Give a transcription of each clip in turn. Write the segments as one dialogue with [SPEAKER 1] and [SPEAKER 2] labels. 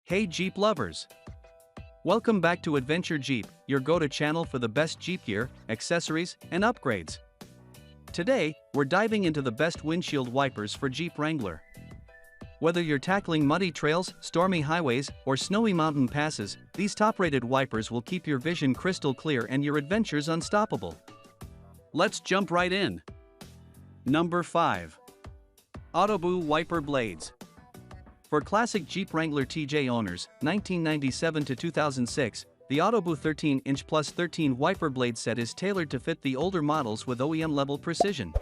[SPEAKER 1] Hey Jeep lovers! Welcome back to Adventure Jeep, your go-to channel for the best Jeep gear, accessories, and upgrades. Today, we're diving into the best windshield wipers for Jeep Wrangler. Whether you're tackling muddy trails, stormy highways, or snowy mountain passes, these top-rated wipers will keep your vision crystal clear and your adventures unstoppable. Let's jump right in. Number 5. AUTOBOO Wiper Blades. For classic Jeep Wrangler TJ owners, 1997 to 2006, the AUTOBOO 13-inch plus 13 wiper blade set is tailored to fit the older models with OEM-level precision.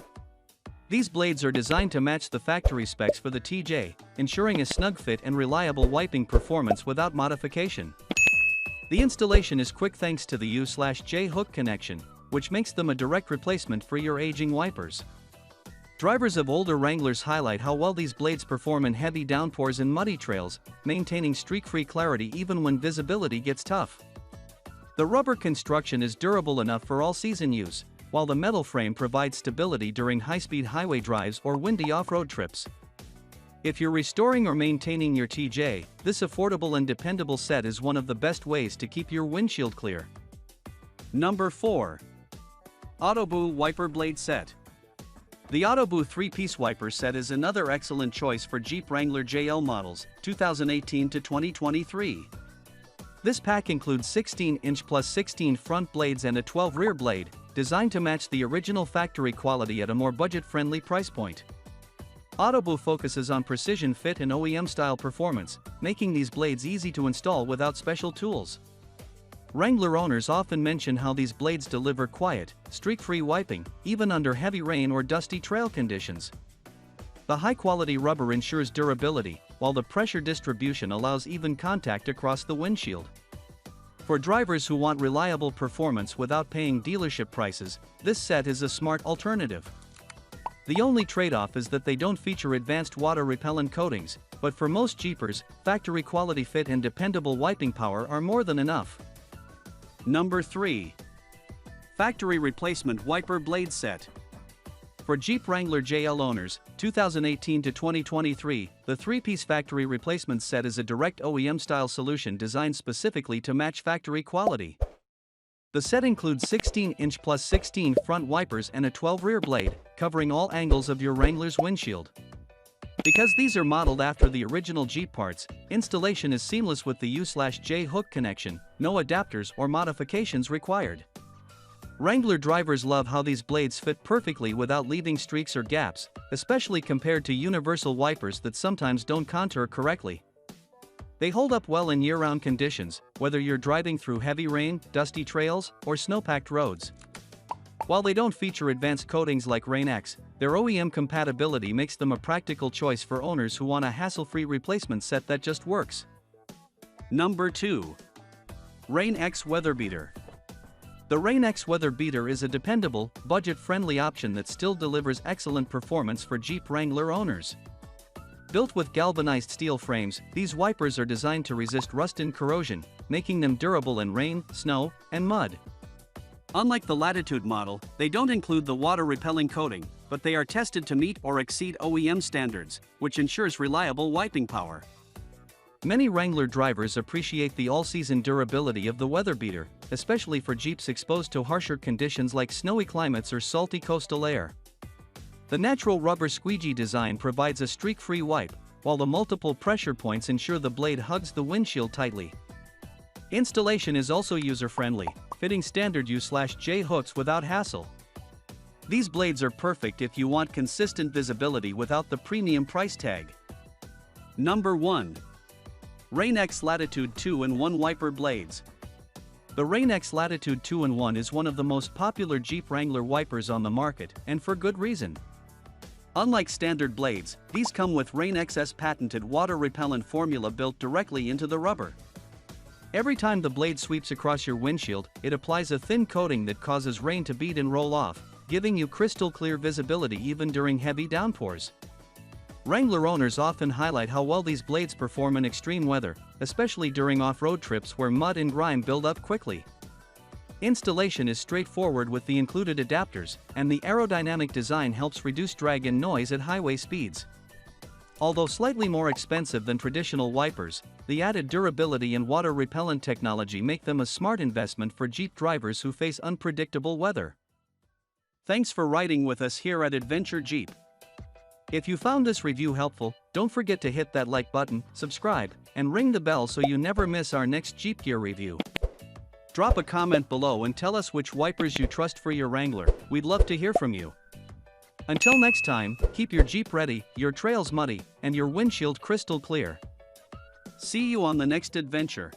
[SPEAKER 1] These blades are designed to match the factory specs for the TJ, ensuring a snug fit and reliable wiping performance without modification. The installation is quick thanks to the U/J hook connection, which makes them a direct replacement for your aging wipers. Drivers of older Wranglers highlight how well these blades perform in heavy downpours and muddy trails, maintaining streak-free clarity even when visibility gets tough. The rubber construction is durable enough for all-season use, while the metal frame provides stability during high-speed highway drives or windy off-road trips. If you're restoring or maintaining your TJ, this affordable and dependable set is one of the best ways to keep your windshield clear. Number 4. AUTOBOO Wiper Blade Set. The AUTOBOO 3-piece wiper set is another excellent choice for Jeep Wrangler JL models, 2018 to 2023. This pack includes 16-inch plus 16 front blades and a 12 rear blade, designed to match the original factory quality at a more budget-friendly price point. AUTOBOO focuses on precision fit and OEM-style performance, making these blades easy to install without special tools. Wrangler owners often mention how these blades deliver quiet, streak-free wiping, even under heavy rain or dusty trail conditions. The high-quality rubber ensures durability, while the pressure distribution allows even contact across the windshield. For drivers who want reliable performance without paying dealership prices, this set is a smart alternative. The only trade-off is that they don't feature advanced water-repellent coatings, but for most Jeepers, factory-quality fit and dependable wiping power are more than enough. Number 3. Factory Replacement Wiper Blade Set. For Jeep Wrangler JL owners, 2018 to 2023, the 3-piece factory replacement set is a direct OEM-style solution designed specifically to match factory quality. The set includes 16-inch plus 16 front wipers and a 12 rear blade, covering all angles of your Wrangler's windshield. Because these are modeled after the original Jeep parts, installation is seamless with the U/J hook connection, no adapters or modifications required. Wrangler drivers love how these blades fit perfectly without leaving streaks or gaps, especially compared to universal wipers that sometimes don't contour correctly. They hold up well in year-round conditions, whether you're driving through heavy rain, dusty trails, or snow-packed roads. While they don't feature advanced coatings like Rain-X, their OEM compatibility makes them a practical choice for owners who want a hassle-free replacement set that just works. Number 2. Rain-X WeatherBeater. The Rain-X WeatherBeater is a dependable, budget-friendly option that still delivers excellent performance for Jeep Wrangler owners. Built with galvanized steel frames, these wipers are designed to resist rust and corrosion, making them durable in rain, snow, and mud. Unlike the Latitude model, they don't include the water-repelling coating, but they are tested to meet or exceed OEM standards, which ensures reliable wiping power. Many Wrangler drivers appreciate the all-season durability of the WeatherBeater, especially for Jeeps exposed to harsher conditions like snowy climates or salty coastal air. The natural rubber squeegee design provides a streak-free wipe, while the multiple pressure points ensure the blade hugs the windshield tightly. Installation is also user-friendly, fitting standard U/J hooks without hassle. These blades are perfect if you want consistent visibility without the premium price tag. Number 1. Rain-X Latitude 2-in-1 Wiper Blades. The Rain-X Latitude 2-in-1 is one of the most popular Jeep Wrangler wipers on the market, and for good reason. Unlike standard blades, these come with Rain-X's patented water-repellent formula built directly into the rubber. Every time the blade sweeps across your windshield, it applies a thin coating that causes rain to bead and roll off, giving you crystal clear visibility even during heavy downpours. Wrangler owners often highlight how well these blades perform in extreme weather, especially during off-road trips where mud and grime build up quickly. Installation is straightforward with the included adapters, and the aerodynamic design helps reduce drag and noise at highway speeds. Although slightly more expensive than traditional wipers, the added durability and water repellent technology make them a smart investment for Jeep drivers who face unpredictable weather. Thanks for riding with us here at Adventure Jeep. If you found this review helpful, don't forget to hit that like button, subscribe, and ring the bell so you never miss our next Jeep gear review. Drop a comment below and tell us which wipers you trust for your Wrangler. We'd love to hear from you. Until next time, keep your Jeep ready, your trails muddy, and your windshield crystal clear. See you on the next adventure.